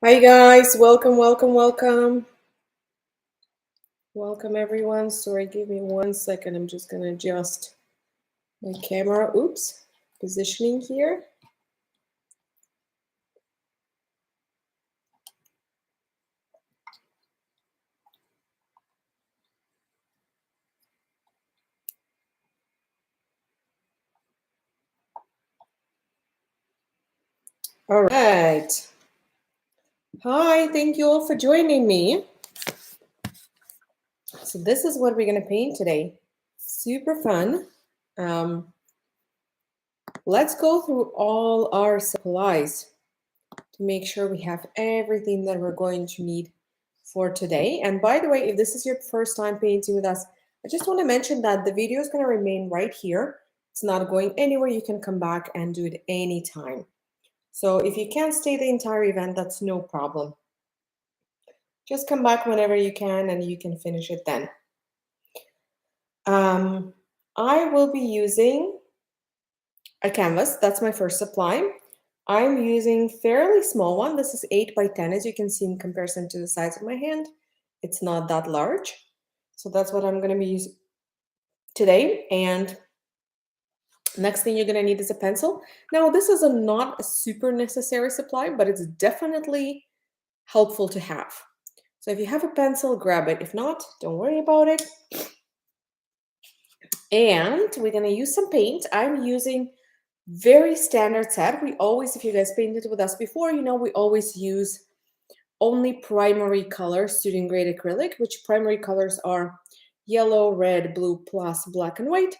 Hi guys, welcome, welcome, welcome. Welcome everyone. Sorry, give me 1 second. I'm just gonna adjust my camera. Oops, positioning here. All right. Hi, thank you all for joining me. So this is what we're gonna paint today. Super fun. Let's go through all our supplies to make sure we have everything that we're going to need for today. And by the way, if this is your first time painting with us, I just want to mention that the video is going to remain right here. It's not going anywhere. You can come back and do it anytime. So if you can't stay the entire event, that's no problem. Just come back whenever you can and you can finish it then. I will be using a canvas. That's my first supply. I'm using fairly small one. This is 8 by 10, as you can see in comparison to the size of my hand. It's not that large. So that's what I'm going to be using today. And next thing you're going to need is a pencil. Now, this is not a super necessary supply, but it's definitely helpful to have. So if you have a pencil, grab it. If not, don't worry about it. And we're going to use some paint. I'm using very standard set. We always, if you guys painted with us before, you know we always use only primary colors, student grade acrylic, which primary colors are yellow, red, blue, plus black and white.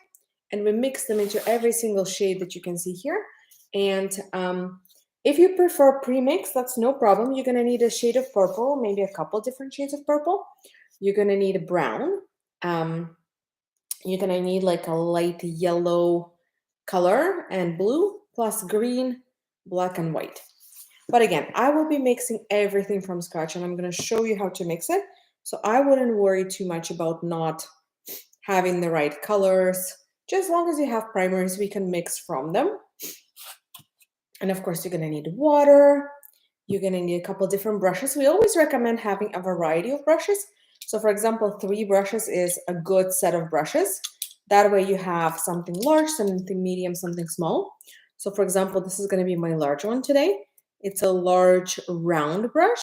And we mix them into every single shade that you can see here. And if you prefer premix, that's no problem. You're going to need a shade of purple, maybe a couple different shades of purple. You're going to need a brown. You're going to need like a light yellow color and blue, plus green, black, and white. But again, I will be mixing everything from scratch and I'm going to show you how to mix it. So I wouldn't worry too much about not having the right colors. Just as long as you have primers, we can mix from them. And of course, you're going to need water. You're going to need a couple different brushes. We always recommend having a variety of brushes. So for example, 3 brushes is a good set of brushes. That way you have something large, something medium, something small. So for example, this is going to be my large one today. It's a large round brush.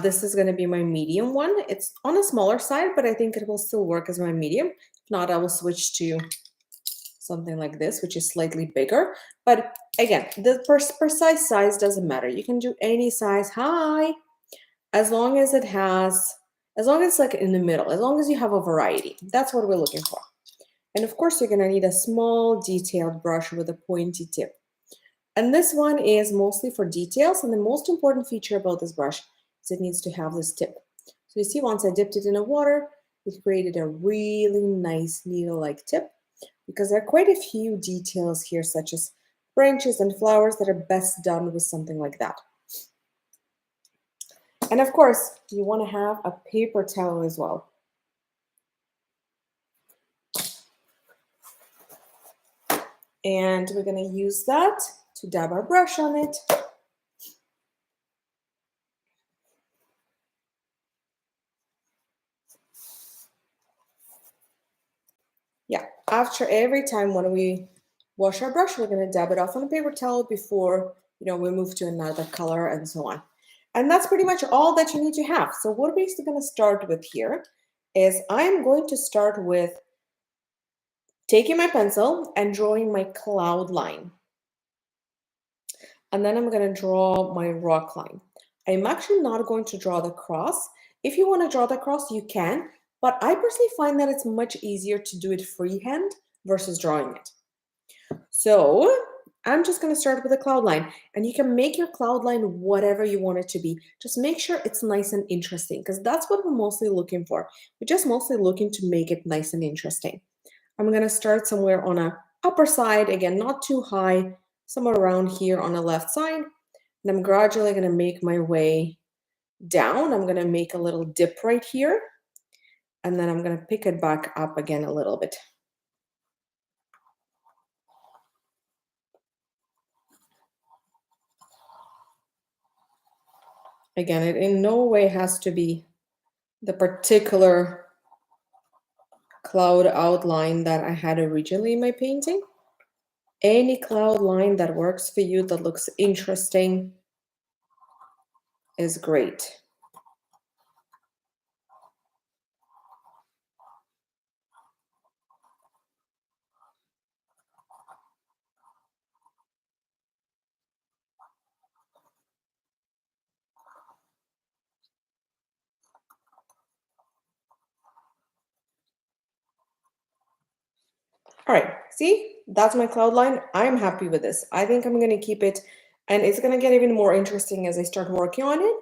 This is going to be my medium one. It's on a smaller side, but I think it will still work as my medium. If not, I will switch to something like this, which is slightly bigger. But again, the precise size doesn't matter. You can do any size, as long as it's like in the middle, as long as you have a variety. That's what we're looking for. And of course, you're going to need a small detailed brush with a pointy tip. And this one is mostly for details. And the most important feature about this brush is it needs to have this tip. So you see, once I dipped it in the water, it created a really nice needle-like tip, because there are quite a few details here, such as branches and flowers, that are best done with something like that. And of course, you want to have a paper towel as well. And we're going to use that to dab our brush on it. Yeah, after every time when we wash our brush, we're going to dab it off on a paper towel before, we move to another color and so on. And that's pretty much all that you need to have. So what we're basically going to start with here is I'm going to start with taking my pencil and drawing my cloud line. And then I'm going to draw my rock line. I'm actually not going to draw the cross. If you want to draw the cross, you can. But I personally find that it's much easier to do it freehand versus drawing it. So I'm just going to start with a cloud line. And you can make your cloud line whatever you want it to be. Just make sure it's nice and interesting, because that's what we're mostly looking for. We're just mostly looking to make it nice and interesting. I'm going to start somewhere on a upper side, again, not too high, somewhere around here on the left side. And I'm gradually going to make my way down. I'm going to make a little dip right here. And then I'm going to pick it back up again a little bit. Again, it in no way has to be the particular cloud outline that I had originally in my painting. Any cloud line that works for you, that looks interesting, is great. All right, see, that's my cloud line. I'm happy with this. I think I'm gonna keep it, and it's gonna get even more interesting as I start working on it.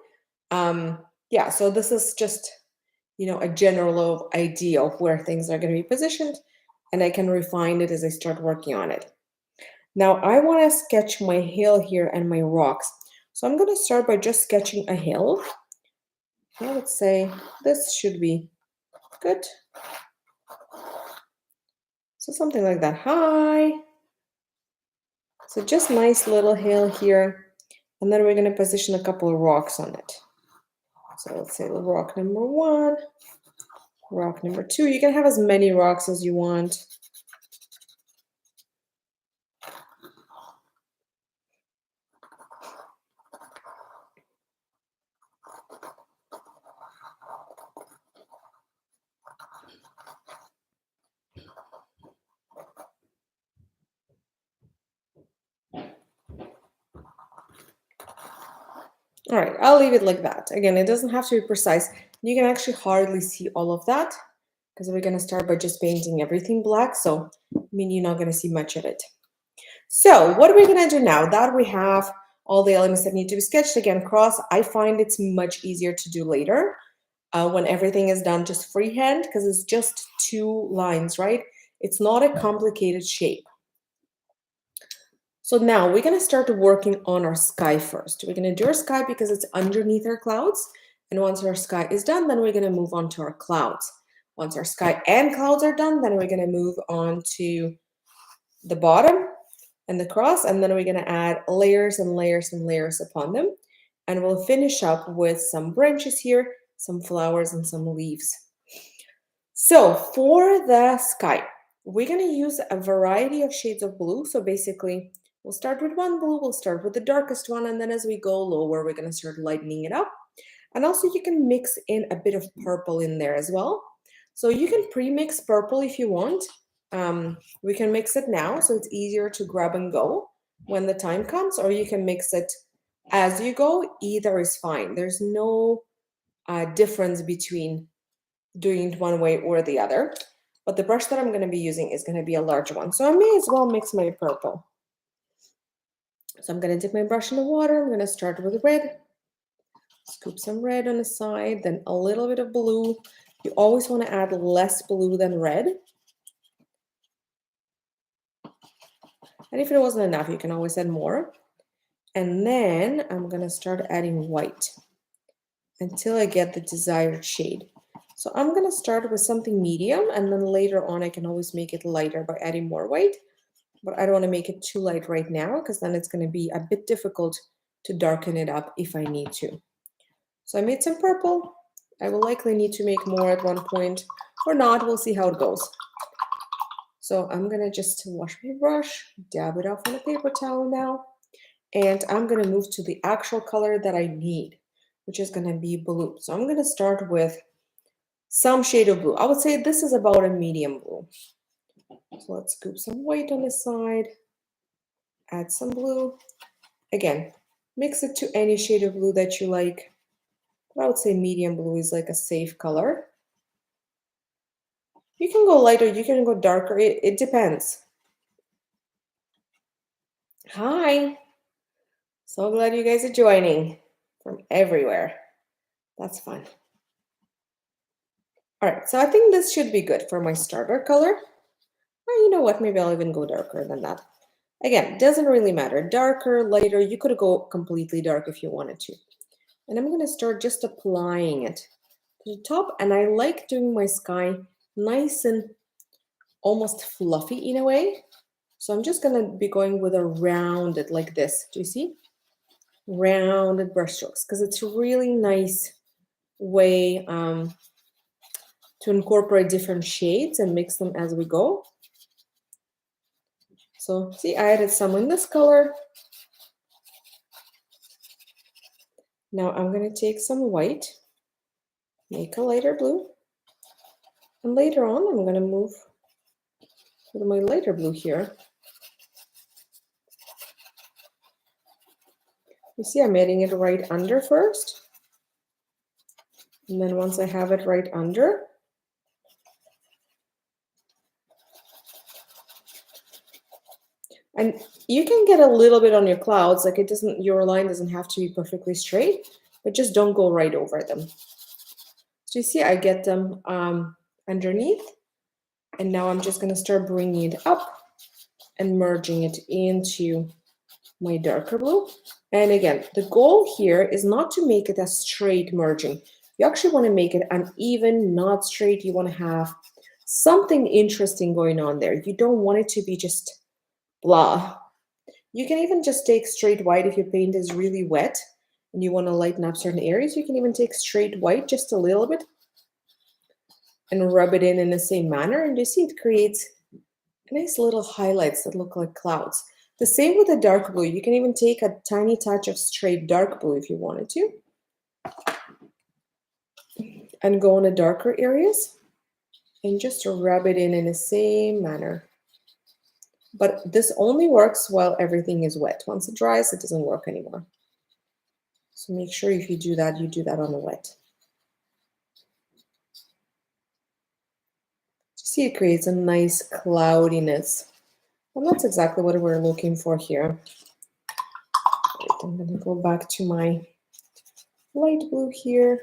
Yeah, so this is just, a general idea of where things are gonna be positioned, and I can refine it as I start working on it. Now I wanna sketch my hill here and my rocks. So I'm gonna start by just sketching a hill. I would say this should be good. So something like that. Hi. So just nice little hill here. And then we're going to position a couple of rocks on it. So let's say rock number 1, rock number 2. You can have as many rocks as you want. All right, I'll leave it like that. Again, it doesn't have to be precise. You can actually hardly see all of that because we're going to start by just painting everything black. So, you're not going to see much of it. So what are we going to do now that we have all the elements that need to be sketched again cross? I find it's much easier to do later when everything is done just freehand because it's just 2 lines, right? It's not a complicated shape. So now we're going to start working on our sky first. We're going to do our sky because it's underneath our clouds. And once our sky is done, then we're going to move on to our clouds. Once our sky and clouds are done, then we're going to move on to the bottom and the cross, and then we're going to add layers and layers and layers upon them. And we'll finish up with some branches here, some flowers, and some leaves. So for the sky, we're going to use a variety of shades of blue. So basically, we'll start with one blue, we'll start with the darkest one, and then as we go lower, we're going to start lightening it up. And also you can mix in a bit of purple in there as well. So you can pre-mix purple if you want. We can mix it now, so it's easier to grab and go when the time comes, or you can mix it as you go. Either is fine. There's no difference between doing it one way or the other. But the brush that I'm going to be using is going to be a large one, so I may as well mix my purple. So I'm going to dip my brush in the water. I'm going to start with red. Scoop some red on the side, then a little bit of blue. You always want to add less blue than red. And if it wasn't enough, you can always add more. And then I'm going to start adding white until I get the desired shade. So I'm going to start with something medium, and then later on I can always make it lighter by adding more white. But I don't want to make it too light right now because then it's going to be a bit difficult to darken it up if I need to. So I made some purple. I will likely need to make more at one point or not. We'll see how it goes. So I'm going to just wash my brush, dab it off on a paper towel now. And I'm going to move to the actual color that I need, which is going to be blue. So I'm going to start with some shade of blue. I would say this is about a medium blue. So let's scoop some white on the side, add some blue. Again, mix it to any shade of blue that you like. But I would say medium blue is like a safe color. You can go lighter, you can go darker. It depends. Hi. So glad you guys are joining from everywhere. That's fun. All right, so I think this should be good for my starter color. Or you know what, maybe I'll even go darker than that. Again, doesn't really matter. Darker, lighter, you could go completely dark if you wanted to. And I'm going to start just applying it to the top. And I like doing my sky nice and almost fluffy in a way. So I'm just going to be going with a rounded like this. Do you see? rounded brush strokes because it's a really nice way to incorporate different shades and mix them as we go. So see, I added some in this color. Now I'm going to take some white, make a lighter blue, and later on I'm going to move with my lighter blue here. You see, I'm adding it right under first. And then once I have it right under, and you can get a little bit on your clouds, like your line doesn't have to be perfectly straight, but just don't go right over them. So you see, I get them underneath, and now I'm just going to start bringing it up and merging it into my darker blue. And again, the goal here is not to make it a straight merging. You actually want to make it uneven, not straight. You want to have something interesting going on there. You don't want it to be just blah. You can even just take straight white if your paint is really wet and you want to lighten up certain areas. You can even take straight white just a little bit and rub it in the same manner. And you see it creates nice little highlights that look like clouds. The same with the dark blue. You can even take a tiny touch of straight dark blue if you wanted to and go in the darker areas and just rub it in the same manner. But this only works while everything is wet. Once it dries, it doesn't work anymore. So make sure if you do that on the wet. See, it creates a nice cloudiness. And that's exactly what we're looking for here. I'm going to go back to my light blue here.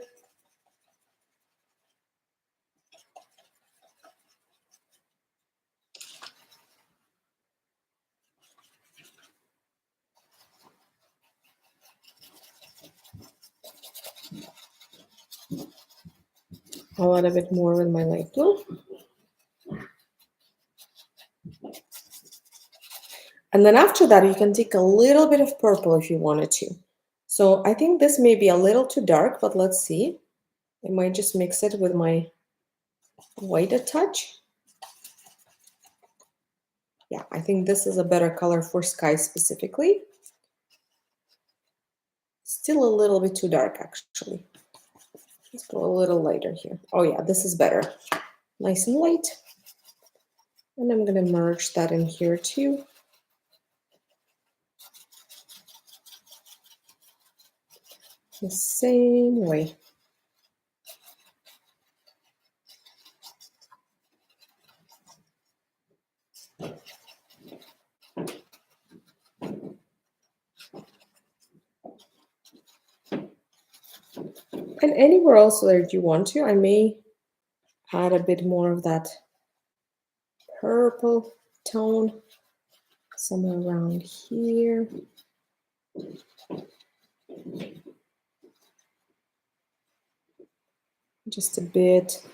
I'll add a bit more with my light blue. And then after that, you can take a little bit of purple if you wanted to. So I think this may be a little too dark, but let's see. I might just mix it with my white a touch. Yeah, I think this is a better color for sky specifically. Still a little bit too dark, actually. Let's go a little lighter here. Oh yeah, this is better. Nice and light. And I'm going to merge that in here too. The same way. And anywhere else that you want to, I may add a bit more of that purple tone somewhere around here. Just a bit.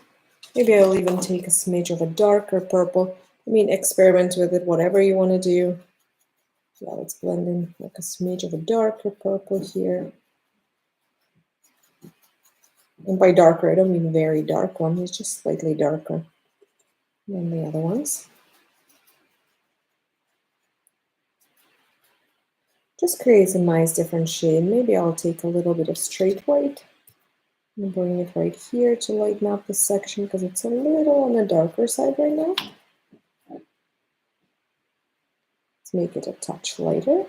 Maybe I'll even take a smidge of a darker purple. I mean, experiment with it, whatever you want to do. Yeah, let's blend in like a smidge of a darker purple here. And by darker, I don't mean very dark one. It's just slightly darker than the other ones. Just creates a nice different shade. Maybe I'll take a little bit of straight white and bring it right here to lighten up this section because it's a little on the darker side right now. Let's make it a touch lighter.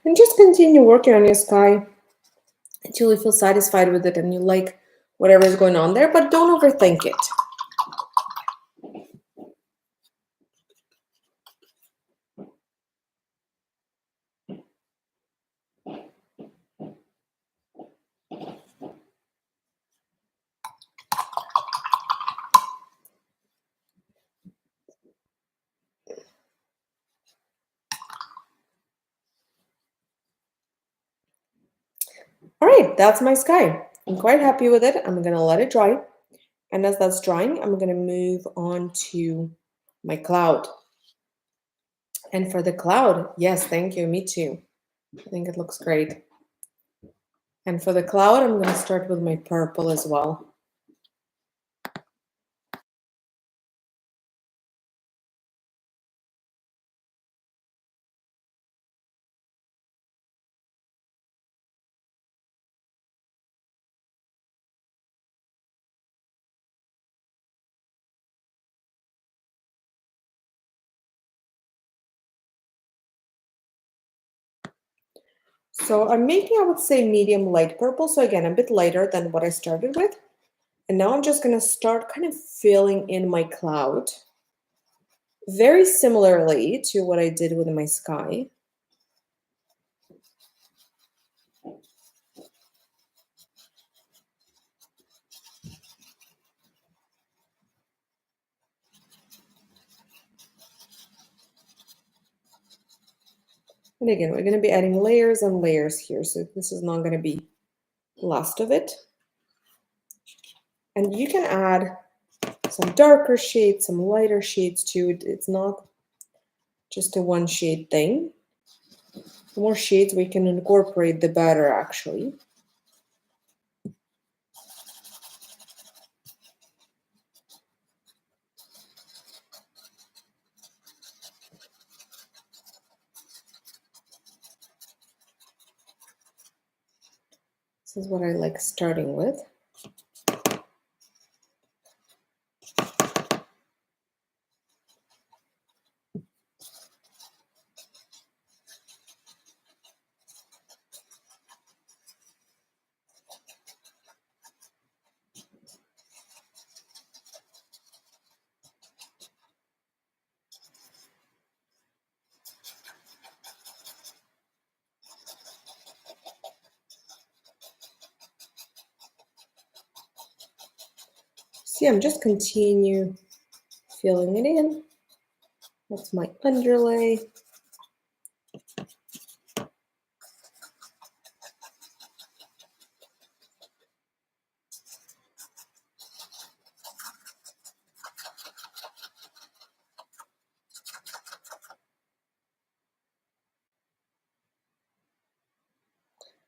And just continue working on your sky until you feel satisfied with it and you like whatever is going on there, but don't overthink it. All right, that's my sky. I'm quite happy with it. I'm gonna let it dry. And as that's drying, I'm gonna move on to my cloud. And for the cloud, yes, thank you, me too. I think it looks great. And for the cloud, I'm gonna start with my purple as well. So I'm making, I would say, medium light purple. So again, a bit lighter than what I started with. And now I'm just gonna start kind of filling in my cloud very similarly to what I did with my sky. And again, we're gonna be adding layers and layers here. So this is not gonna be the last of it. And you can add some darker shades, some lighter shades too. It's not just a one shade thing. The more shades we can incorporate, the better actually. This is what I like starting with. See, I'm just continue filling it in. That's my underlay.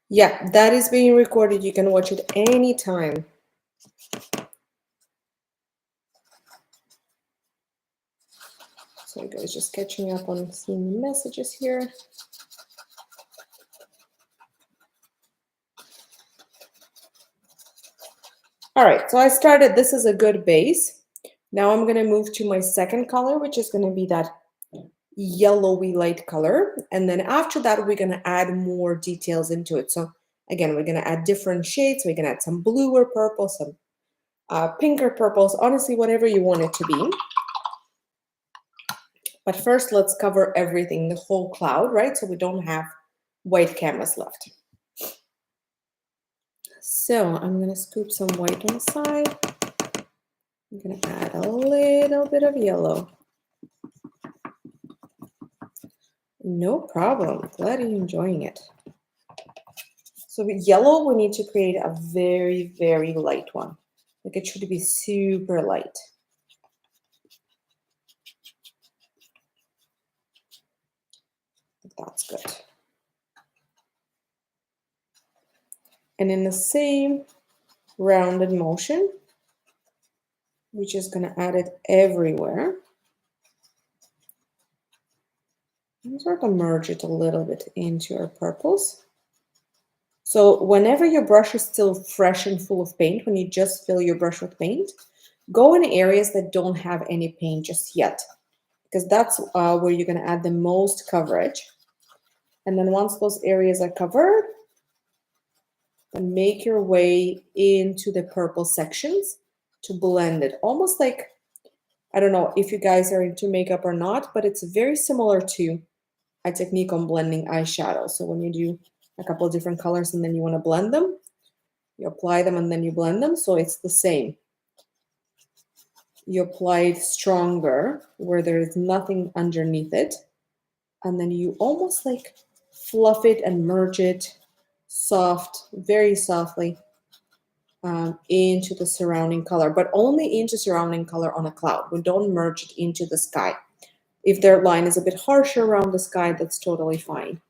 Yeah, that is being recorded. You can watch it anytime. So you guys just catching up on seeing the messages here. All right, so I started, this is a good base. Now I'm gonna move to my second color, which is gonna be that yellowy light color. And then after that, we're gonna add more details into it. So again, we're gonna add different shades. We can add some bluer purple, some pinker purples, honestly, whatever you want it to be. But first, let's cover everything, the whole cloud, right? So we don't have white canvas left. So I'm gonna scoop some white on the side. I'm gonna add a little bit of yellow. No problem, glad you're enjoying it. So with yellow, we need to create a very, very light one. Like it should be super light. That's good. And in the same rounded motion, we're just gonna add it everywhere. And sort of merge it a little bit into our purples. So whenever your brush is still fresh and full of paint, when you just fill your brush with paint, go in areas that don't have any paint just yet, because that's where you're gonna add the most coverage. And then once those areas are covered, then make your way into the purple sections to blend it. Almost like, I don't know if you guys are into makeup or not, but it's very similar to a technique on blending eyeshadow. So when you do a couple of different colors and then you want to blend them, you apply them and then you blend them. So it's the same. You apply it stronger where there is nothing underneath it. And then you almost like fluff it and merge it soft, very softly into the surrounding color, but only into surrounding color on a cloud. We don't merge it into the sky. If their line is a bit harsher around the sky, that's totally fine.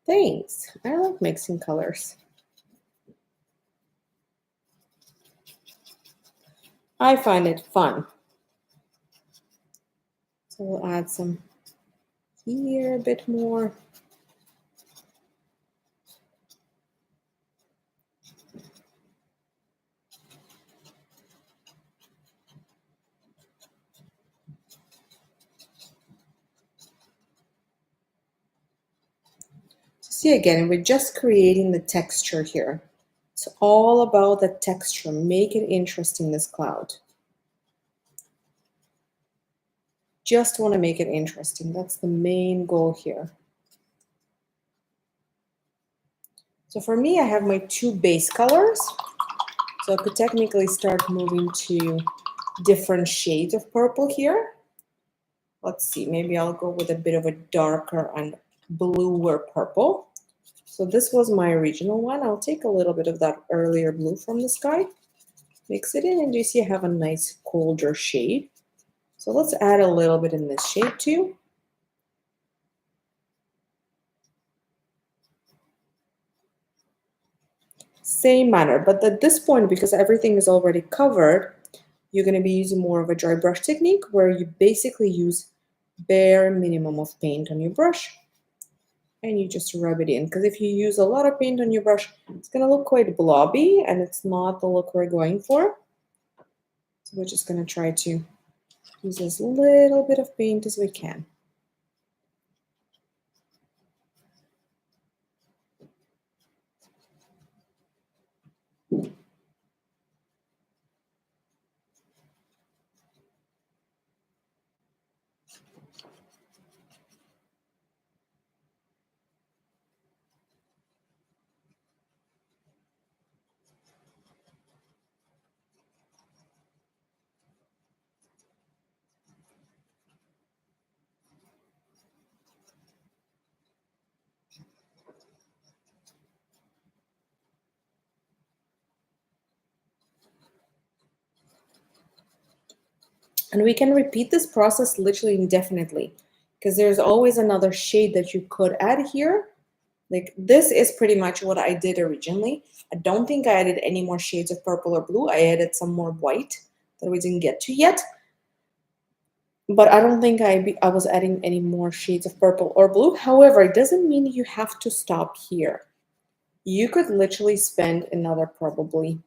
Thanks. I like mixing colors. I find it fun. So we'll add some here a bit more. See, again, we're just creating the texture here. It's all about the texture. Make it interesting, this cloud. Just want to make it interesting. That's the main goal here. So for me, I have my two base colors. So I could technically start moving to different shades of purple here. Let's see, maybe I'll go with a bit of a darker and bluer purple. So this was my original one. I'll take a little bit of that earlier blue from the sky, mix it in, and you see I have a nice colder shade. So let's add a little bit in this shade too. Same manner, but at this point, because everything is already covered, you're going to be using more of a dry brush technique where you basically use bare minimum of paint on your brush and you just rub it in. Because if you use a lot of paint on your brush, it's going to look quite blobby and it's not the look we're going for. So we're just going to try to use as little bit of paint as we can. And we can repeat this process literally indefinitely because there's always another shade that you could add here. Like this is pretty much what I did originally. I don't think I added any more shades of purple or blue. I added some more white that we didn't get to yet. But I don't think I was adding any more shades of purple or blue. However, it doesn't mean you have to stop here. You could literally spend another probably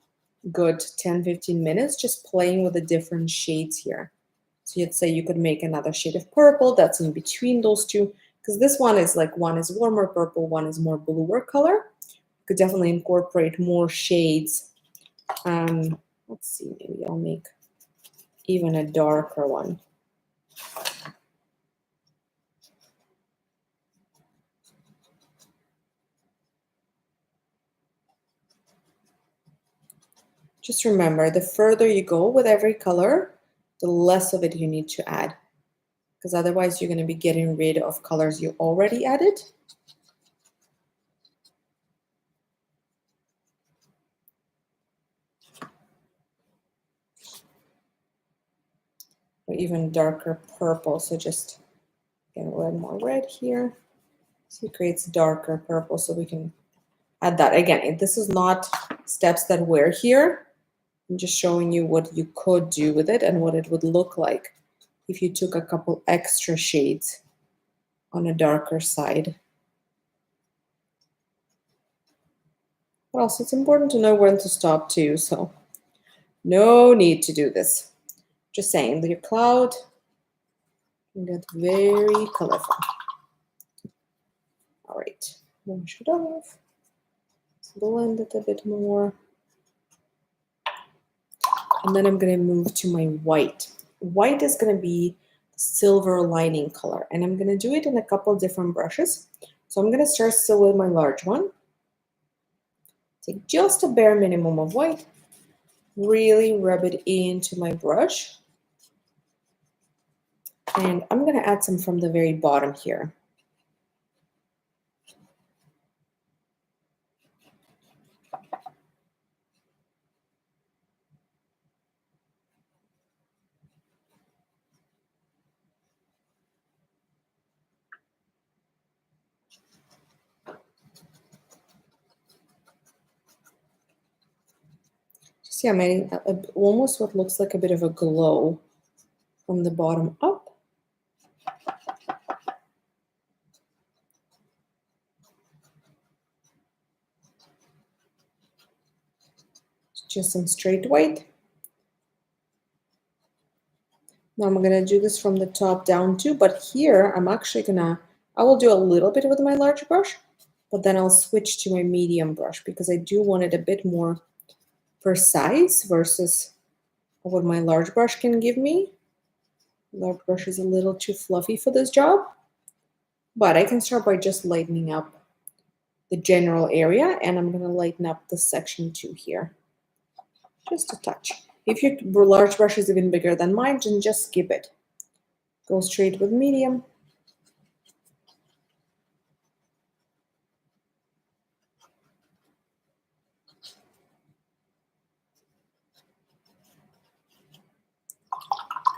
good 10-15 minutes just playing with the different shades here. So you'd say you could make another shade of purple that's in between those two, because this one is like, one is warmer purple, one is more bluer color. You could definitely incorporate more shades. Let's see, maybe I'll make even a darker one. Just remember, the further you go with every color, the less of it you need to add, because otherwise you're going to be getting rid of colors you already added. or even darker purple. So just get a little more red here. So it creates darker purple, so we can add that. Again, this is not steps that we're here. I'm just showing you what you could do with it and what it would look like if you took a couple extra shades on a darker side. But also it's important to know when to stop too, so no need to do this. Just saying that your cloud can get very colorful. All right, wash it off. Let's blend it a bit more. And then I'm going to move to my white. White is going to be silver lining color, and I'm going to do it in a couple different brushes. So I'm going to start still with my large one. Take just a bare minimum of white, really rub it into my brush. And I'm going to add some from the very bottom here. See, I'm adding almost what looks like a bit of a glow from the bottom up. Just some straight white. Now I'm gonna do this from the top down too, but here I'm actually I will do a little bit with my large brush, but then I'll switch to my medium brush because I do want it a bit more precise versus what my large brush can give me. Large brush is a little too fluffy for this job, but I can start by just lightening up the general area, and I'm gonna lighten up the section too here. Just a touch. If your large brush is even bigger than mine, then just skip it. Go straight with medium.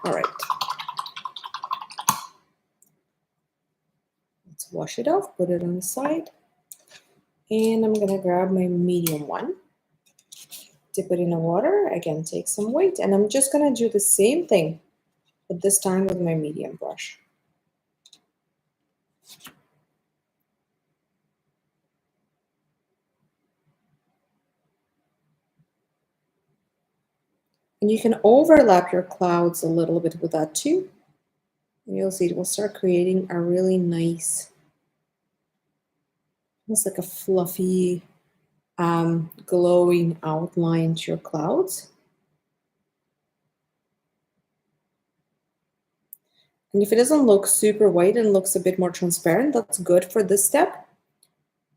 All right. Let's wash it off, put it on the side. And I'm gonna grab my medium one, dip it in the water, again, take some weight, and I'm just gonna do the same thing, but this time with my medium brush. And you can overlap your clouds a little bit with that too. And you'll see it will start creating a really nice, almost like a fluffy, glowing outline to your clouds. And if it doesn't look super white and looks a bit more transparent, that's good for this step,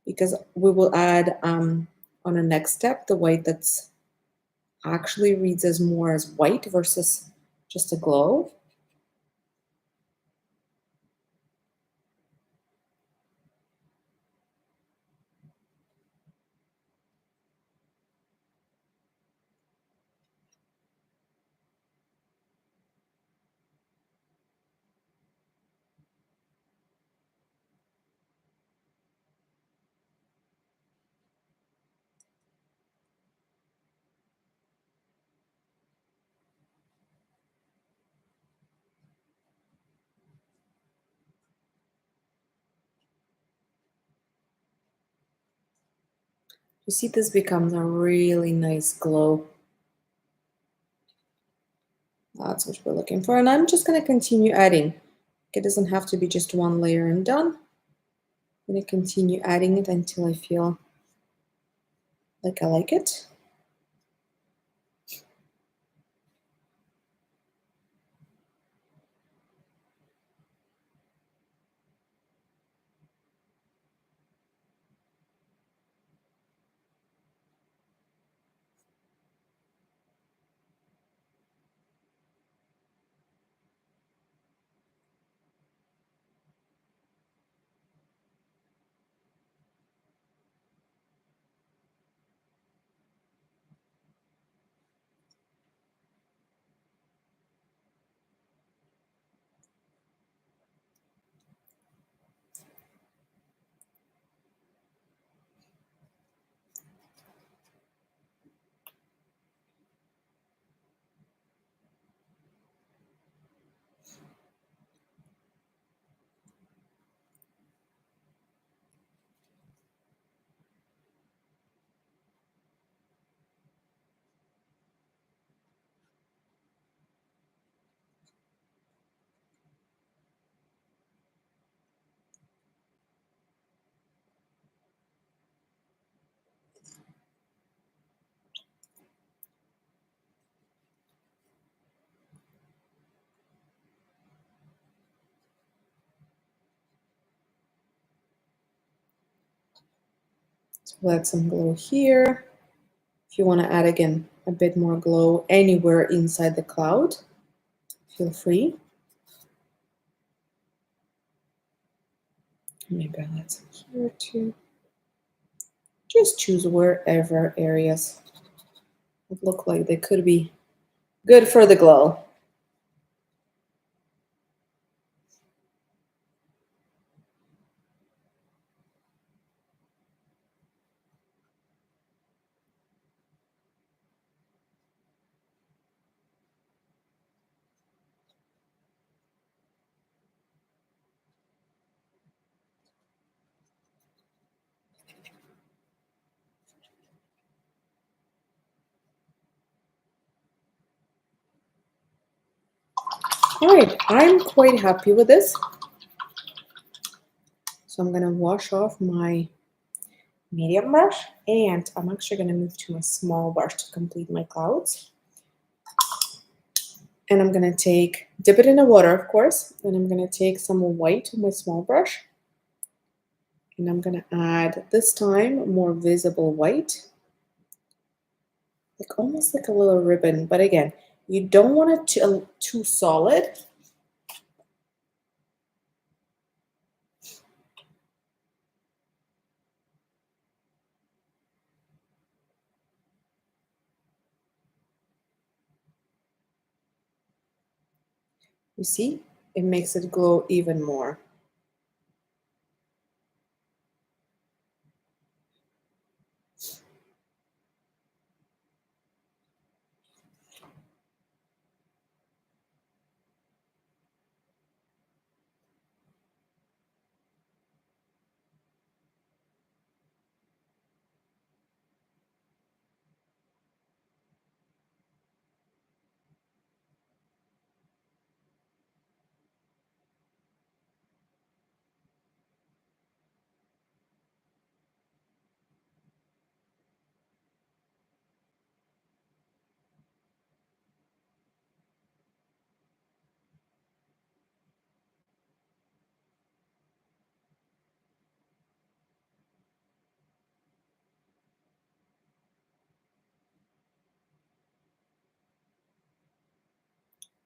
because we will add on our next step the white that's actually reads as more as white versus just a glow. You see, this becomes a really nice glow. That's what we're looking for. And I'm just going to continue adding. It doesn't have to be just one layer and done. I'm going to continue adding it until I feel like I like it. So we'll add some glow here. If you want to add again a bit more glow anywhere inside the cloud, feel free. Maybe I'll add some here too. Just choose wherever areas would look like they could be good for the glow. All right, I'm quite happy with this. So I'm gonna wash off my medium brush and I'm actually gonna move to my small brush to complete my clouds. And I'm gonna dip it in the water, of course, and I'm gonna take some white to my small brush. And I'm gonna add, this time, more visible white. Like almost like a little ribbon, but again, you don't want it too solid. You see, it makes it glow even more.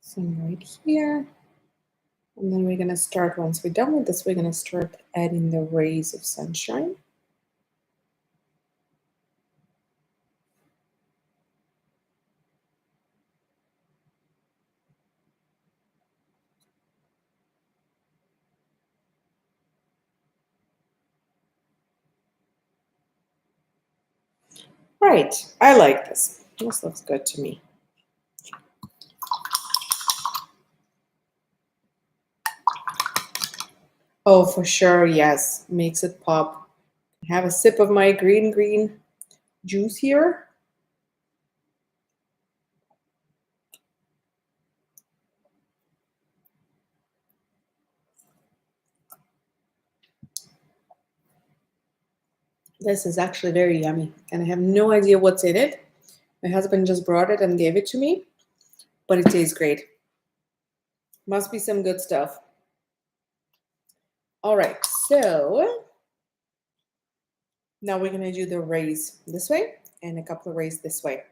Some right here. And then we're gonna start, once we're done with this, we're gonna start adding the rays of sunshine. Right, I like this. This looks good to me. Oh, for sure, yes. Makes it pop. Have a sip of my green juice here. This is actually very yummy, and I have no idea what's in it. My husband just brought it and gave it to me, but it tastes great. Must be some good stuff. All right, so now we're gonna do the rays this way and a couple of rays this way.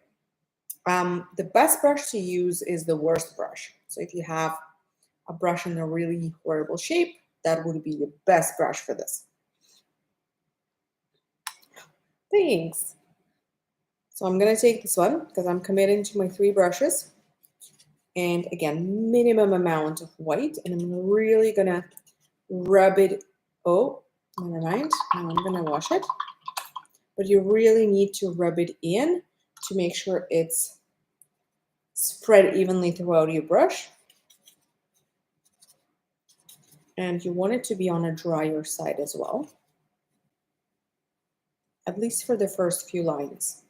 The best brush to use is the worst brush. So if you have a brush in a really horrible shape, that would be the best brush for this. Thanks. So I'm gonna take this one because I'm committing to my 3 brushes. And again, minimum amount of white, and I'm really gonna rub it. Oh, never mind. Now I'm gonna wash it. But you really need to rub it in to make sure it's spread evenly throughout your brush. And you want it to be on a drier side as well, at least for the first few lines.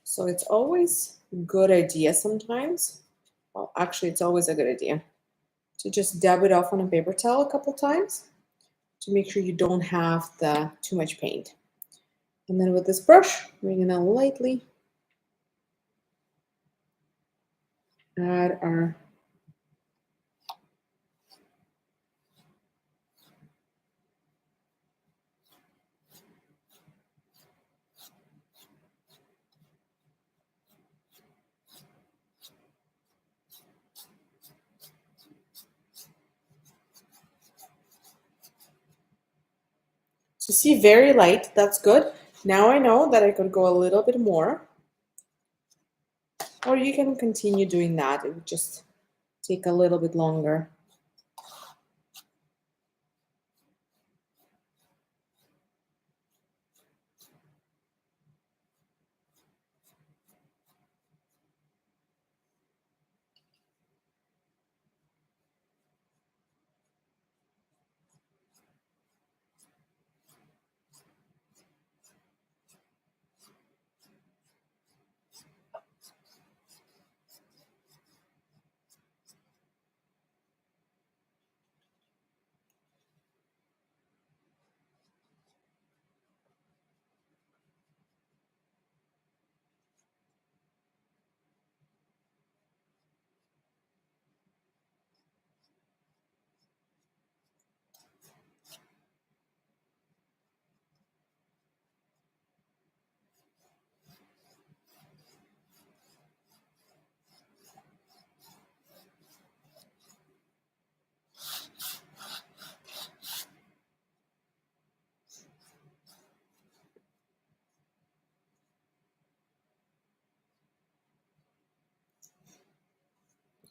So it's always a good idea sometimes, well, actually it's always a good idea to just dab it off on a paper towel a couple times to make sure you don't have too much paint. And then with this brush, we're gonna lightly add our You see, very light. That's good. Now I know that I could go a little bit more. Or you can continue doing that. It would just take a little bit longer.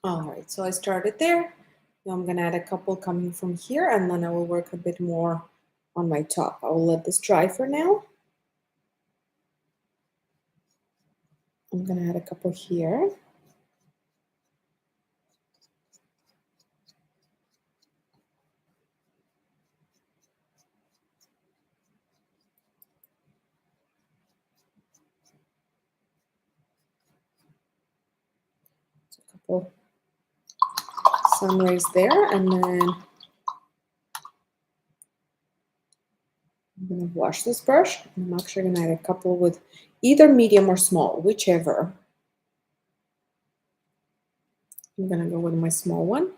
All right, so I started there. Now I'm gonna add a couple coming from here, and then I will work a bit more on my top. I will let this dry for now. I'm gonna add a couple here. A couple sun rays there, and then I'm going to wash this brush. I'm actually going to add a couple with either medium or small, whichever. I'm going to go with my small one.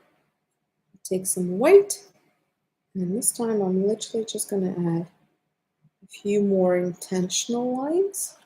Take some white, and this time I'm literally just going to add a few more intentional lines.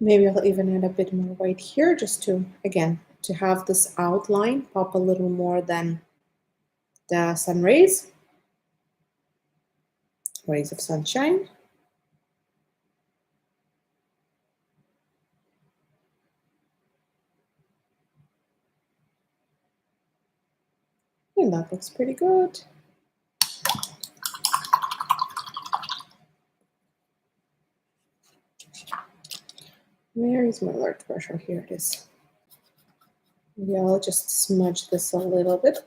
Maybe I'll even add a bit more white here just to, again, to have this outline pop a little more than the sun rays of sunshine. And that looks pretty good. Where is my large brush? Oh, here it is. Maybe I'll just smudge this a little bit.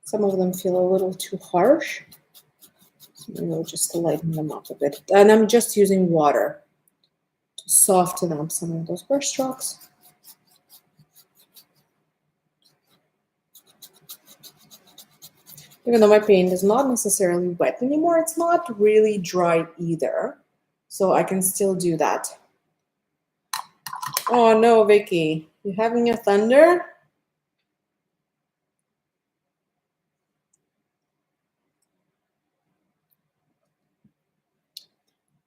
Some of them feel a little too harsh. Maybe I'll just lighten them up a bit. And I'm just using water to soften up some of those brush strokes. Even though my paint is not necessarily wet anymore, it's not really dry either. So I can still do that. Oh no, Vicky, you having a thunder?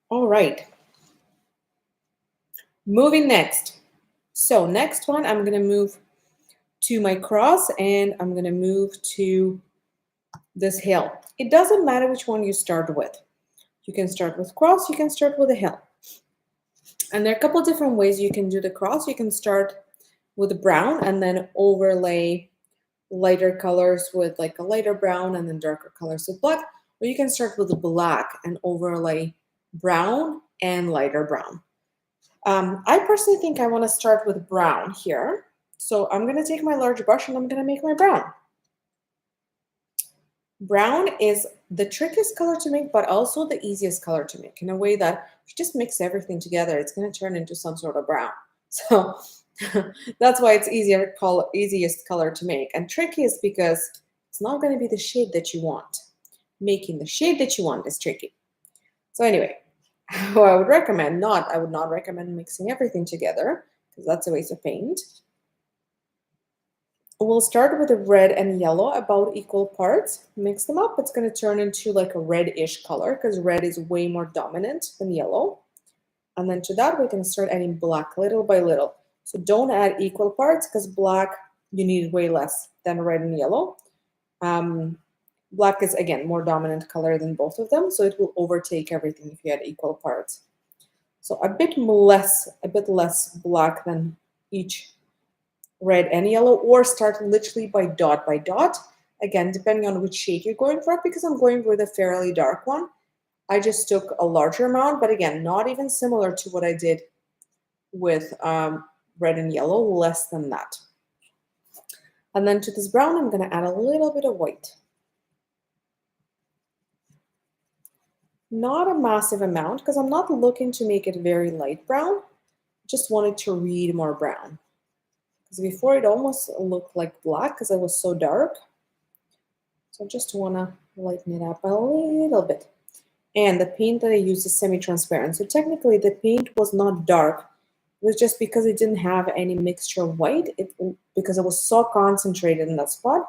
All right. Moving next. So next one, I'm gonna move to my cross and I'm gonna move to this hill. It doesn't matter which one you start with. You can start with cross, you can start with a hill. And there are a couple different ways you can do the cross. You can start with a brown and then overlay lighter colors with like a lighter brown and then darker colors with black. Or you can start with the black and overlay brown and lighter brown. I personally think I want to start with brown here. So I'm going to take my large brush and I'm going to make my brown. Brown is the trickiest color to make, but also the easiest color to make, in a way that if you just mix everything together, it's going to turn into some sort of brown. So that's why it's easiest color to make. And trickiest because it's not going to be the shade that you want. Making the shade that you want is tricky. So anyway, I would not recommend mixing everything together because that's a waste of paint. We'll start with the red and yellow about equal parts. Mix them up. It's going to turn into like a reddish color because red is way more dominant than yellow. And then to that, we're going to start adding black little by little. So don't add equal parts because black, you need way less than red and yellow. Black is, again, more dominant color than both of them, so it will overtake everything if you add equal parts. So a bit less black than each red and yellow, or start literally by dot, again, depending on which shade you're going for, because I'm going with a fairly dark one. I just took a larger amount, but again, not even similar to what I did with red and yellow, less than that. And then to this brown, I'm going to add a little bit of white. Not a massive amount, because I'm not looking to make it very light brown. Just wanted to read more brown. Because before it almost looked like black because it was so dark. So I just want to lighten it up a little bit. And the paint that I used is semi-transparent. So technically the paint was not dark. It was just because it didn't have any mixture of white. Because it was so concentrated in that spot,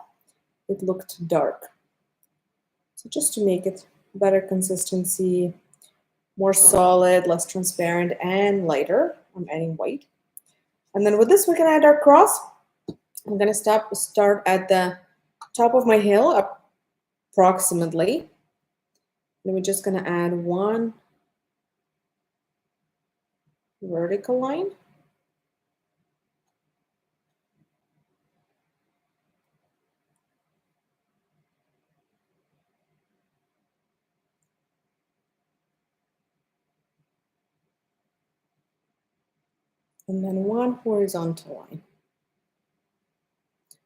it looked dark. So just to make it better consistency, more solid, less transparent, and lighter, I'm adding white. And then with this, we're going to add our cross. I'm going to start at the top of my hill, approximately. Then we're just going to add one vertical line. And then one horizontal line.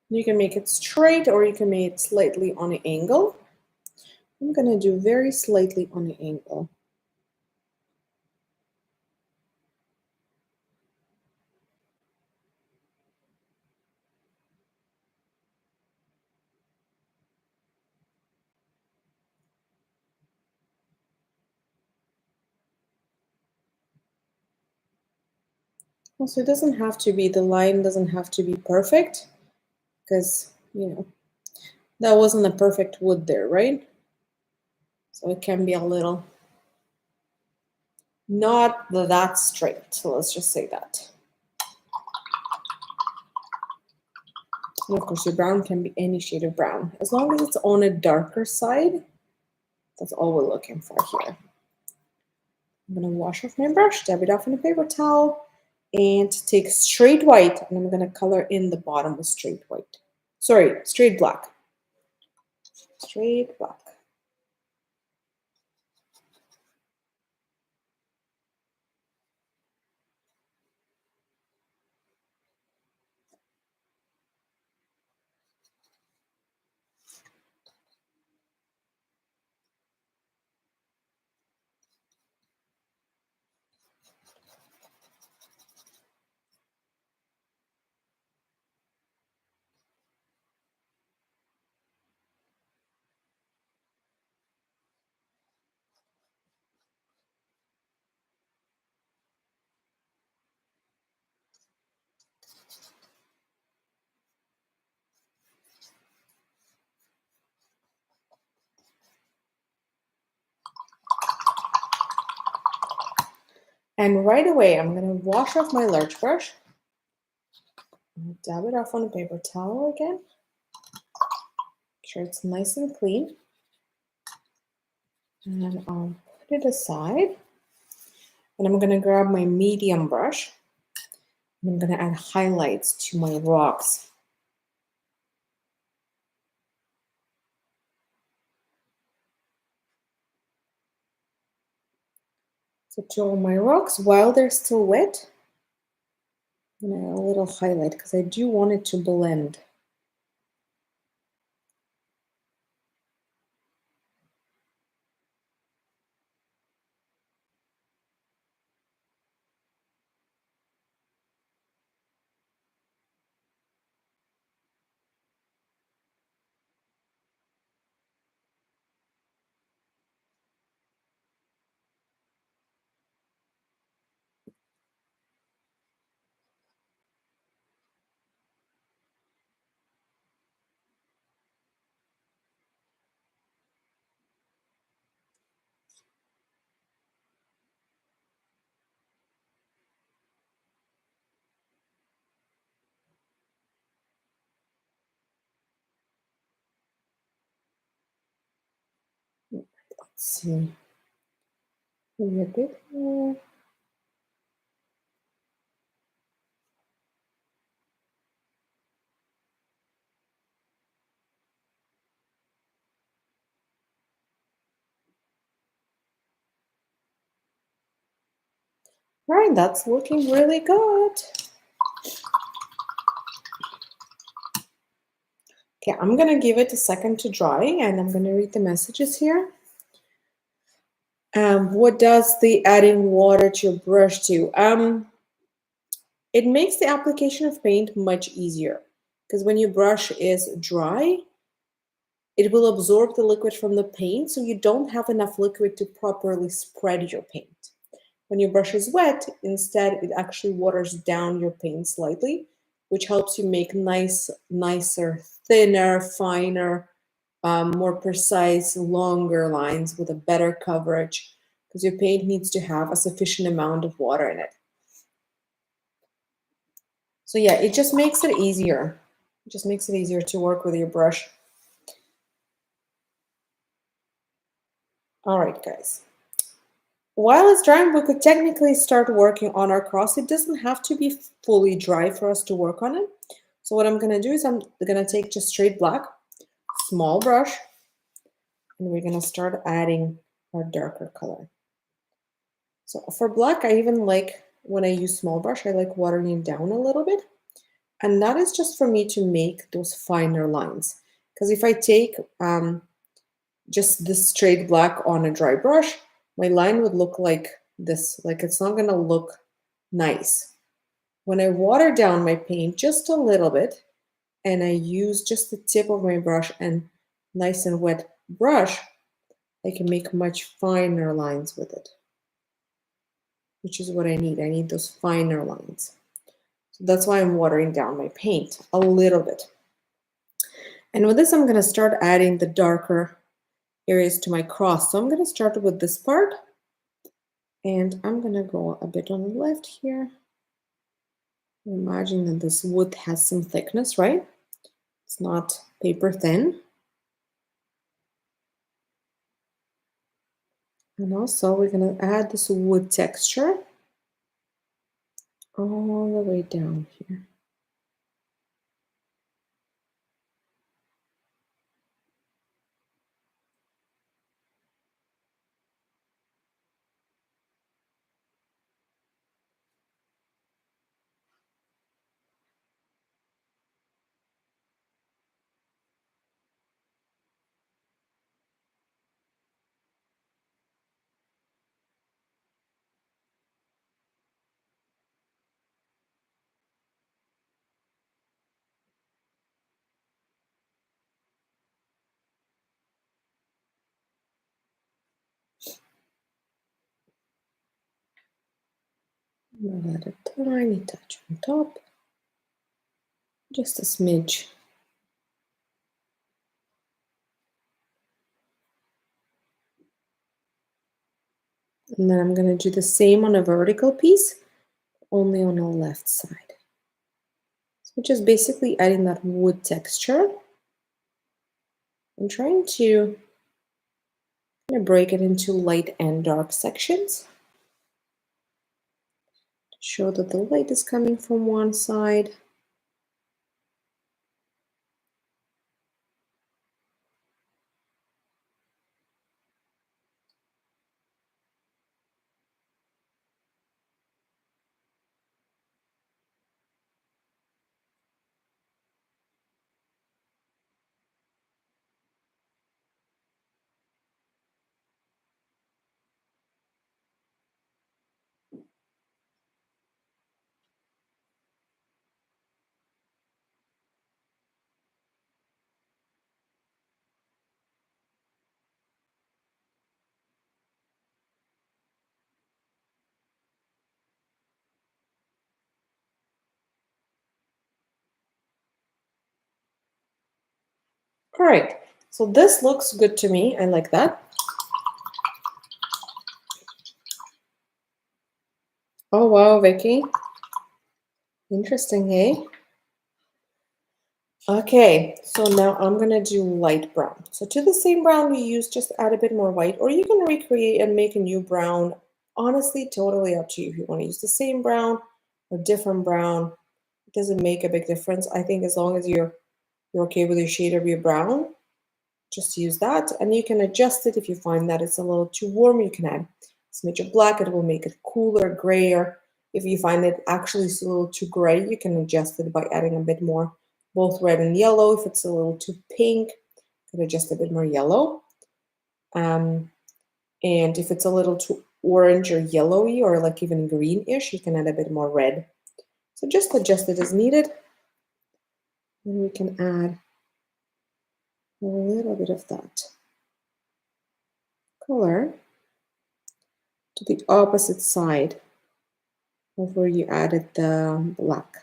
You can make it straight or you can make it slightly on an angle. I'm going to do very slightly on an angle. Also, it doesn't have to be, the line doesn't have to be perfect because, you know, that wasn't a perfect wood there, right? So it can be a little not that straight. So let's just say that. And of course, your brown can be any shade of brown. As long as it's on a darker side, that's all we're looking for here. I'm going to wash off my brush, dab it off on a paper towel, and take straight white, and I'm going to color in the bottom with straight white. Sorry, straight black. Straight black. And right away, I'm going to wash off my large brush. Dab it off on a paper towel again. Make sure it's nice and clean. And then I'll put it aside. And I'm going to grab my medium brush. And I'm going to add highlights to my rocks. So to all my rocks, while they're still wet, I'm gonna add a little highlight because I do want it to blend. Let's see. Maybe a bit more. All right, that's looking really good. Okay, I'm gonna give it a second to dry and I'm gonna read the messages here. What does the adding water to your brush do? It makes the application of paint much easier because when your brush is dry, it will absorb the liquid from the paint, so you don't have enough liquid to properly spread your paint. When your brush is wet, instead, it actually waters down your paint slightly, which helps you make nicer, thinner, finer, more precise, longer lines with a better coverage because your paint needs to have a sufficient amount of water in it. So yeah, it just makes it easier. It just makes it easier to work with your brush. All right, guys. While it's drying, we could technically start working on our cross. It doesn't have to be fully dry for us to work on it. So what I'm gonna do is I'm gonna take just straight black, small brush, and we're gonna start adding our darker color. So for black, I even like, when I use small brush, I like watering it down a little bit. And that is just for me to make those finer lines. Because if I take just this straight black on a dry brush, my line would look like this. Like it's not gonna look nice. When I water down my paint just a little bit, and I use just the tip of my brush and nice and wet brush, I can make much finer lines with it, which is what I need. I need those finer lines. So that's why I'm watering down my paint a little bit. And with this, I'm going to start adding the darker areas to my cross. So I'm going to start with this part, and I'm going to go a bit on the left here. Imagine that this wood has some thickness, right? It's not paper thin. And also we're going to add this wood texture all the way down here. I'll add a tiny touch on top, just a smidge. And then I'm going to do the same on a vertical piece, only on the left side. So just basically adding that wood texture and trying to break it into light and dark sections. Show that the light is coming from one side. All right, so this looks good to me. I like that. Oh, wow, Vicky. Interesting, eh? Okay, so now I'm gonna do light brown. So to the same brown we used, just add a bit more white, or you can recreate and make a new brown. Honestly, totally up to you if you want to use the same brown or different brown. It doesn't make a big difference. I think as long as you're okay with the shade of your brown, just use that. And you can adjust it if you find that it's a little too warm. You can add a smidge of black. It will make it cooler, grayer. If you find it actually is a little too gray, you can adjust it by adding a bit more, both red and yellow. If it's a little too pink, you can adjust a bit more yellow. And if it's a little too orange or yellowy or like even greenish, you can add a bit more red. So just adjust it as needed. And we can add a little bit of that color to the opposite side of where you added the black.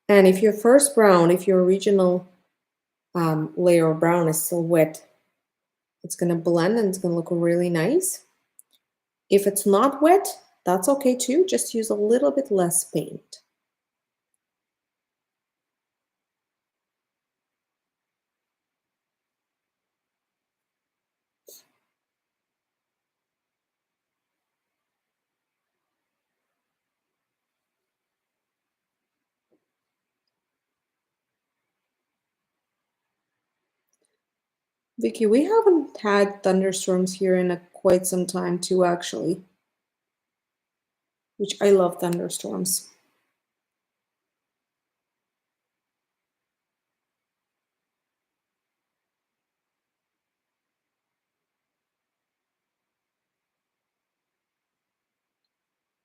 And if your first brown, if your original layer of brown is still wet, it's going to blend and it's going to look really nice. If it's not wet, that's okay too. Just use a little bit less paint. Vicky, we haven't had thunderstorms here in quite some time too, actually, which I love thunderstorms.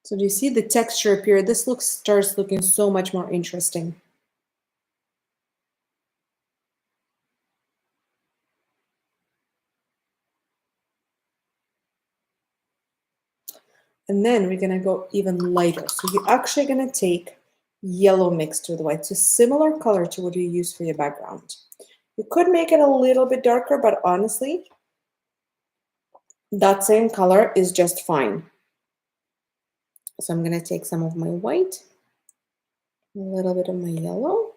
So do you see the texture appear? This starts looking so much more interesting. And then we're gonna go even lighter. So you're actually gonna take yellow mixed with white. So similar color to what you use for your background. You could make it a little bit darker, but honestly, that same color is just fine. So I'm gonna take some of my white, a little bit of my yellow,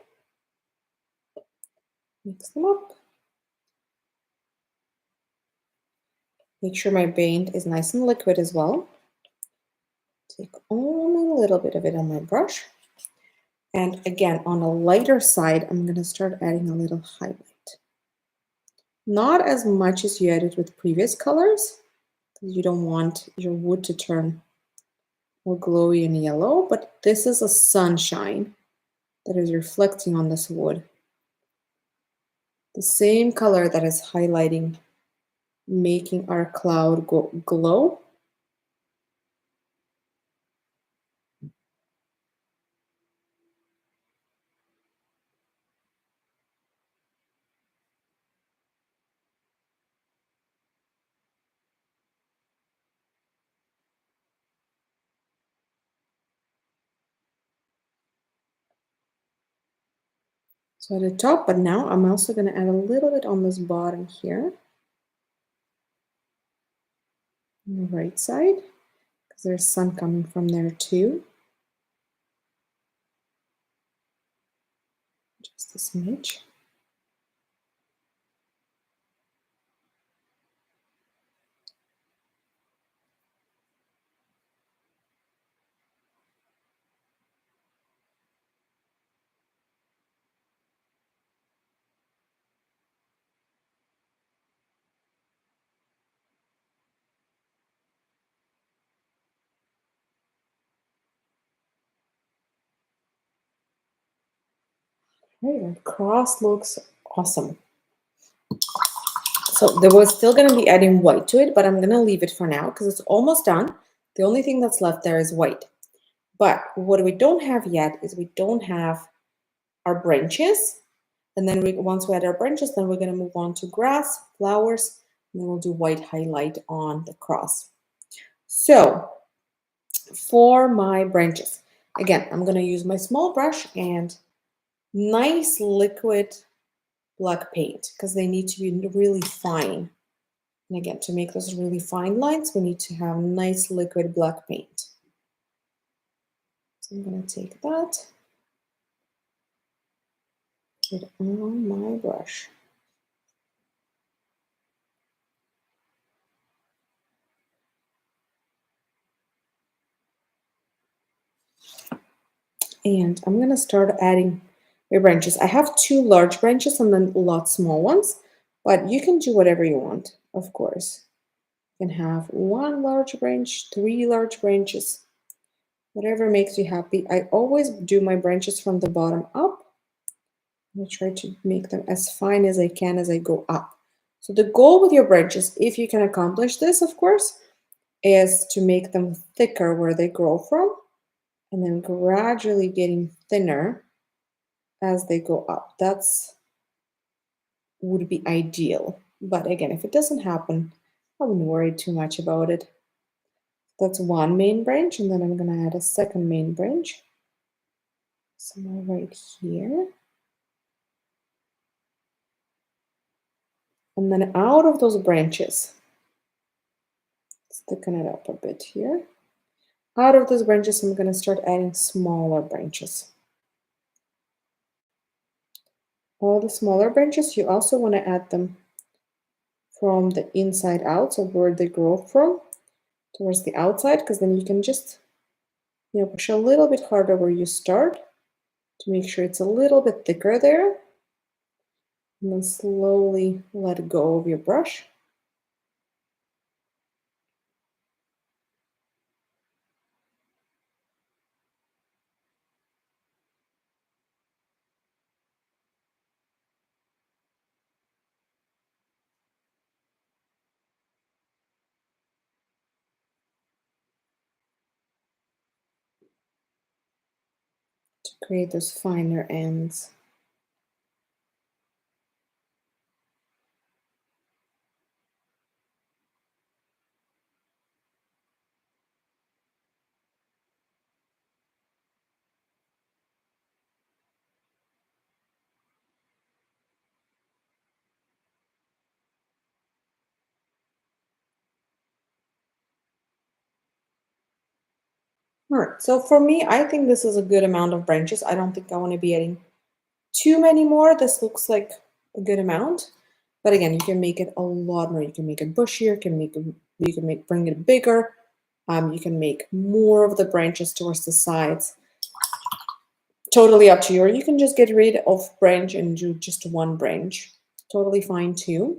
mix them up. Make sure my paint is nice and liquid as well. Take only a little bit of it on my brush. And again, on a lighter side, I'm gonna start adding a little highlight. Not as much as you added with previous colors, because you don't want your wood to turn more glowy and yellow, but this is a sunshine that is reflecting on this wood. The same color that is highlighting, making our cloud glow. So at the top, but now I'm also going to add a little bit on this bottom here, on the right side, because there's sun coming from there too. Just a smidge. Right, our cross looks awesome. So there was still going to be adding white to it, but I'm going to leave it for now because it's almost done. The only thing that's left there is white. But what we don't have yet is we don't have our branches. And then once we add our branches, then we're going to move on to grass, flowers, and then we'll do white highlight on the cross. So for my branches. Again, I'm going to use my small brush and nice liquid black paint because they need to be really fine. And again, to make those really fine lines, we need to have nice liquid black paint. So I'm going to take that, put it on my brush. And I'm going to start adding my branches. I have 2 large branches and then lots small ones, but you can do whatever you want, of course. You can have 1 large branch, 3 large branches, whatever makes you happy. I always do my branches from the bottom up. I try to make them as fine as I can as I go up. So the goal with your branches, if you can accomplish this, of course, is to make them thicker where they grow from, and then gradually getting thinner as they go up. That's would be ideal. But again, if it doesn't happen, I wouldn't worry too much about it. That's 1 main branch, and then I'm going to add a second main branch. Somewhere right here. And then out of those branches, thicken it up a bit here. Out of those branches, I'm going to start adding smaller branches. All the smaller branches, you also want to add them from the inside out, so where they grow from, towards the outside, because then you can just push a little bit harder where you start to make sure it's a little bit thicker there. And then slowly let go of your brush. To create those finer ends. All right, so for me, I think this is a good amount of branches. I don't think I want to be adding too many more. This looks like a good amount. But again, you can make it a lot more. You can make it bushier, bring it bigger. You can make more of the branches towards the sides. Totally up to you. Or you can just get rid of branch and do just 1 branch. Totally fine too.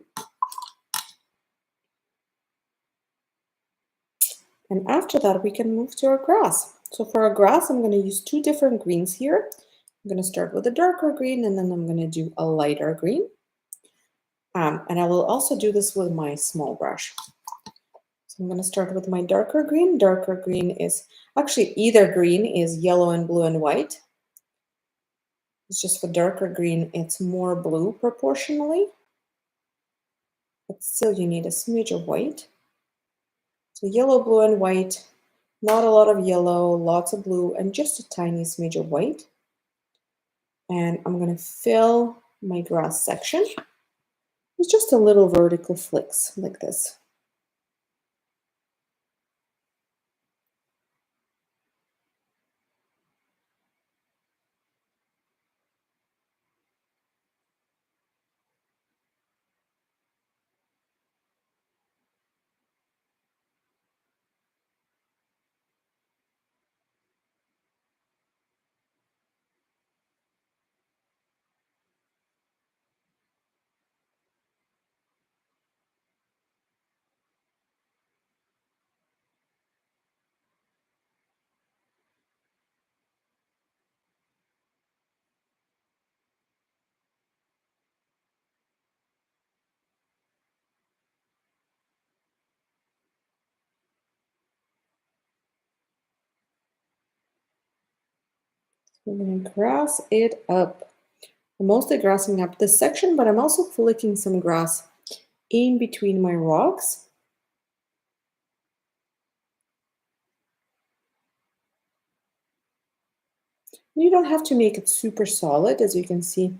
And after that, we can move to our grass. So for our grass, I'm going to use 2 different greens here. I'm going to start with a darker green, and then I'm going to do a lighter green. And I will also do this with my small brush. So I'm going to start with my darker green. Darker green is actually either green is yellow and blue and white. It's just for darker green, it's more blue proportionally. But still you need a smidge of white. So yellow, blue, and white. Not a lot of yellow, lots of blue, and just a tiny smidge of white. And I'm going to fill my grass section with just a little vertical flicks like this. I'm going to grass it up. I'm mostly grassing up this section, but I'm also flicking some grass in between my rocks. You don't have to make it super solid. As you can see, you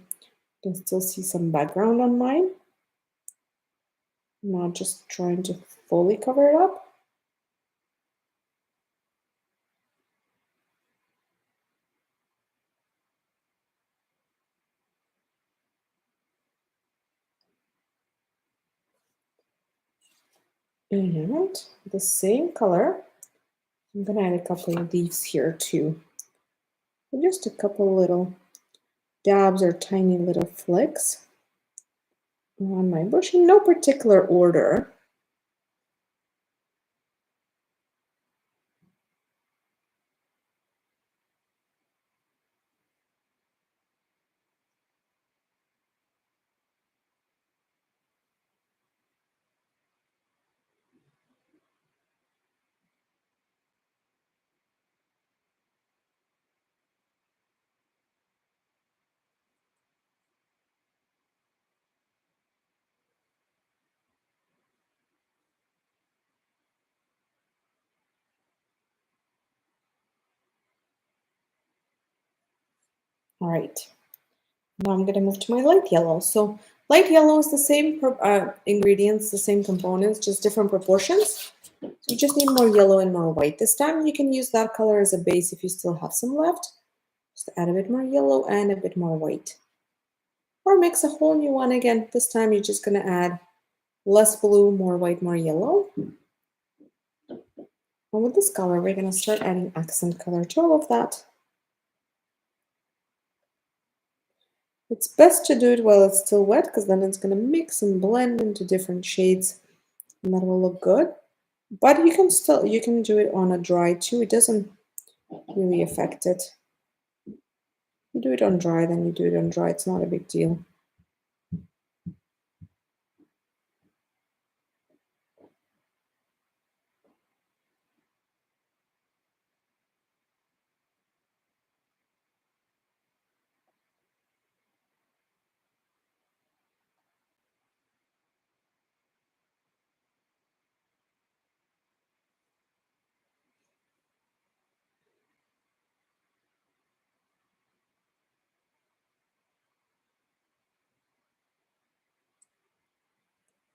can still see some background on mine. I'm not just trying to fully cover it up. And the same color, I'm gonna add a couple of leaves here too. Just a couple little dabs or tiny little flicks on my bush in no particular order. All right, now I'm gonna move to my light yellow. So light yellow is the same ingredients, the same components, just different proportions. So you just need more yellow and more white. This time you can use that color as a base if you still have some left. Just add a bit more yellow and a bit more white. Or mix a whole new one again. This time you're just gonna add less blue, more white, more yellow. And with this color, we're gonna start adding accent color to all of that. It's best to do it while it's still wet because then it's going to mix and blend into different shades and that will look good. But you can do it on a dry too. It doesn't really affect it. You do it on dry, then you do it on dry. It's not a big deal.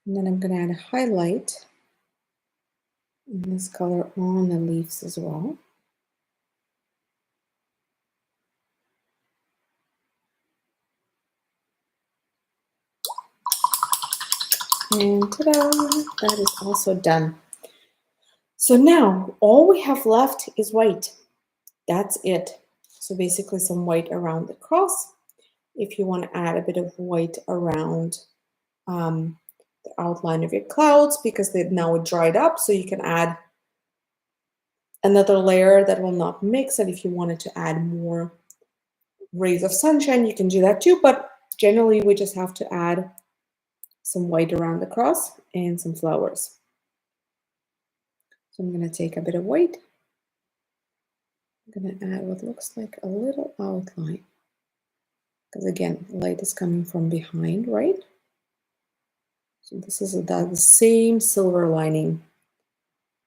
And then I'm going to add a highlight in this color on the leaves as well. And ta-da, that is also done. So now all we have left is white. That's it. So basically some white around the cross. If you want to add a bit of white around the outline of your clouds because they now dried up, so you can add another layer that will not mix. And if you wanted to add more rays of sunshine, you can do that too. But generally, we just have to add some white around the cross and some flowers. So I'm going to take a bit of white. I'm going to add what looks like a little outline. Because again, light is coming from behind, right? So this is the same silver lining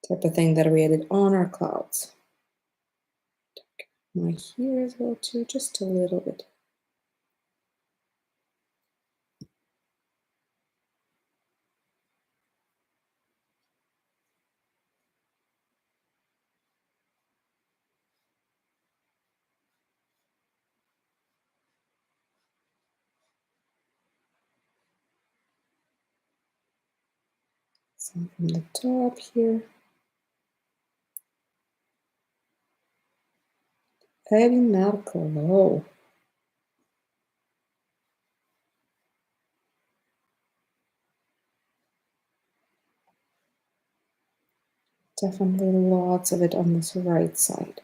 type of thing that we added on our clouds. My here as well too, just a little bit. Some from the top here. Adding that glow. Definitely lots of it on this right side.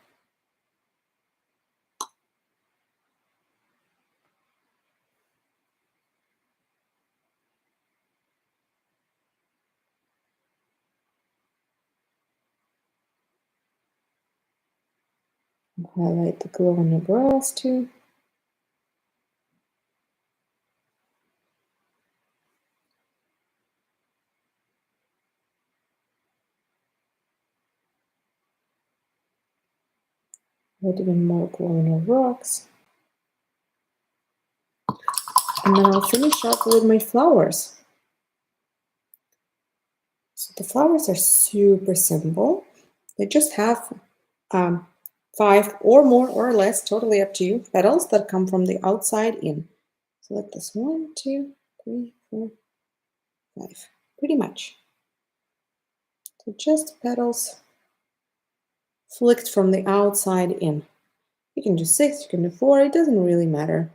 I'll highlight the glow on the grass too. Add even more glowing rocks. And then I'll finish up with my flowers. So the flowers are super simple. They just have 5 or more or less, totally up to you, petals that come from the outside in. So like this, 1, 2, 3, 4, 5, pretty much. So just petals flicked from the outside in. You can do 6, you can do 4, it doesn't really matter.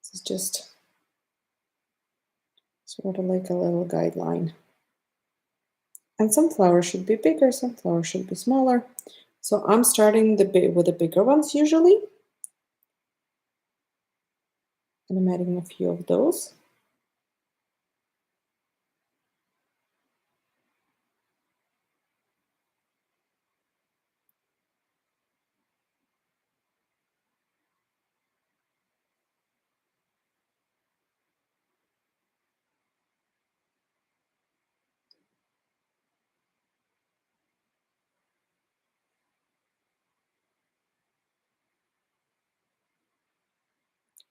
This is just sort of like a little guideline. And some flowers should be bigger, some flowers should be smaller. So I'm starting with the bigger ones usually. And I'm adding a few of those.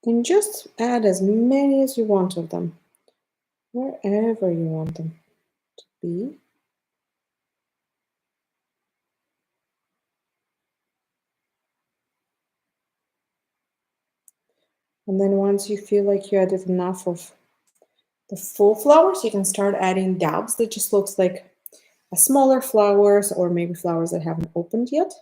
And just add as many as you want of them, wherever you want them to be. And then once you feel like you added enough of the full flowers, you can start adding dabs that just looks like a smaller flowers or maybe flowers that haven't opened yet.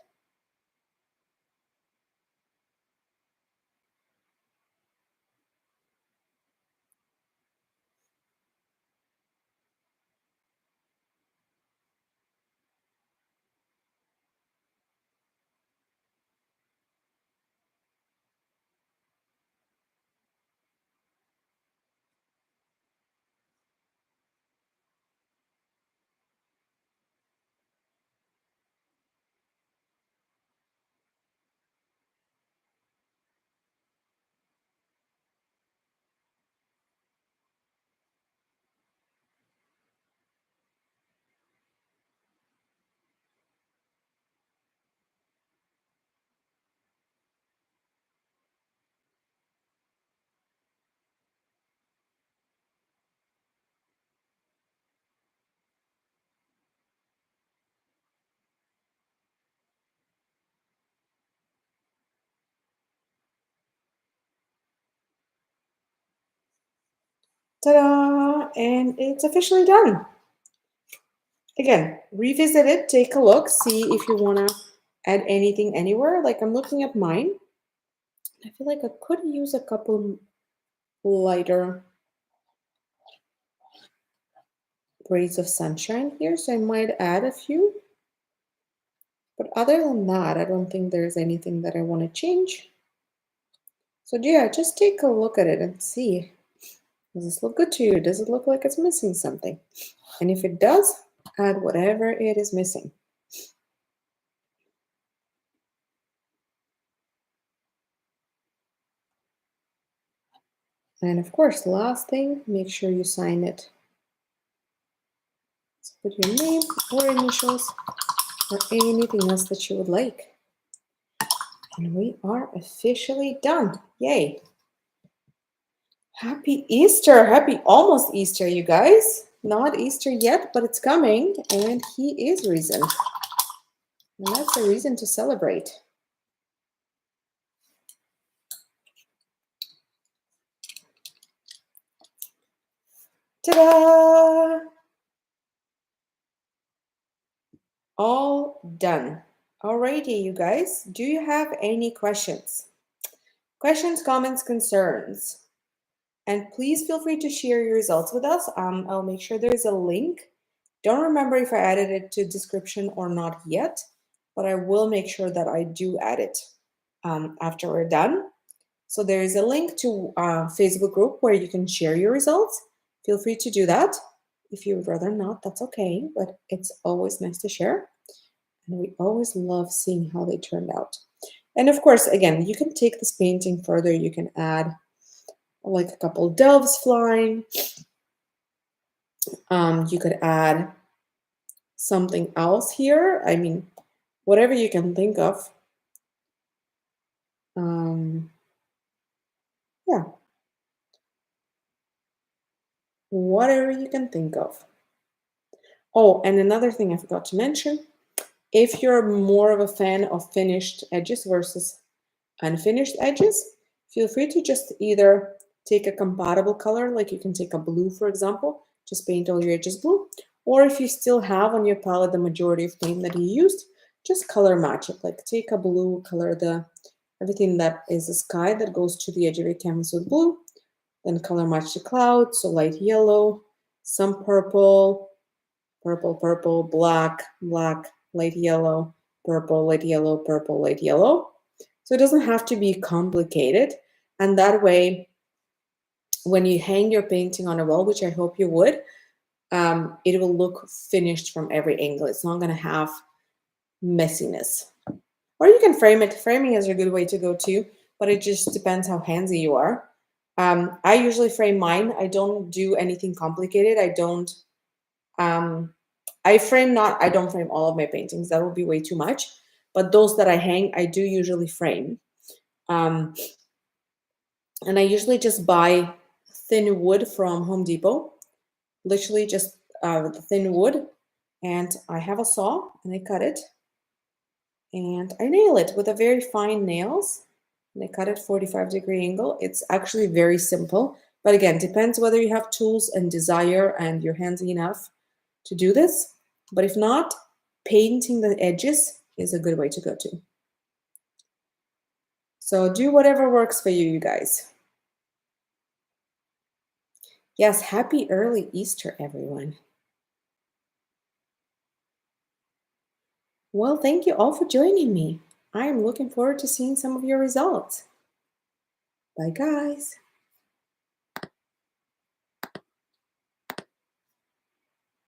Ta-da! And it's officially done. Again, revisit it, take a look, see if you want to add anything anywhere. Like I'm looking at mine. I feel like I could use a couple lighter rays of sunshine here, so I might add a few. But other than that, I don't think there's anything that I want to change. So yeah, just take a look at it and see. Does this look good to you? Does it look like it's missing something? And if it does, add whatever it is missing. And of course, last thing, make sure you sign it. So put your name or initials or anything else that you would like. And we are officially done. Yay. Happy Easter. Happy almost Easter, you guys. Not Easter yet, but it's coming. And he is risen. And that's a reason to celebrate. Ta-da! All done. Alrighty, you guys. Do you have any questions? Questions, comments, concerns? And please feel free to share your results with us. I'll make sure there's a link. Don't remember if I added it to description or not yet, but I will make sure that I do add it after we're done. So there is a link to a Facebook group where you can share your results. Feel free to do that. If you would rather not, that's okay, but it's always nice to share. And we always love seeing how they turned out. And of course, again, you can take this painting further. You can add like a couple doves flying. You could add something else here. I mean, whatever you can think of. Yeah, whatever you can think of. Oh, and another thing I forgot to mention, if you're more of a fan of finished edges versus unfinished edges, feel free to just either take a compatible color, like you can take a blue, for example, just paint all your edges blue, or if you still have on your palette the majority of paint that you used, just color match it. Like take a blue, color the everything that is the sky that goes to the edge of your canvas with blue, then color match the clouds, so light yellow, some purple, purple, purple, black, black, light yellow, purple, light yellow. So it doesn't have to be complicated. And that way, when you hang your painting on a wall, which I hope you would, it will look finished from every angle. It's not going to have messiness. Or you can frame it. Framing is a good way to go too, but it just depends how handsy you are. I usually frame mine. I don't do anything complicated. Um, I don't frame all of my paintings. That would be way too much. But those that I hang, I do usually frame. Um, and I usually just buy thin wood from Home Depot, literally just the thin wood. And I have a saw and I cut it and I nail it with a very fine nails. And I cut it 45-degree angle. It's actually very simple. But again, depends whether you have tools and desire and you're handy enough to do this. But if not, painting the edges is a good way to go to. So do whatever works for you, you guys. Yes, happy early Easter, everyone. Well, thank you all for joining me. I am looking forward to seeing some of your results. Bye, guys.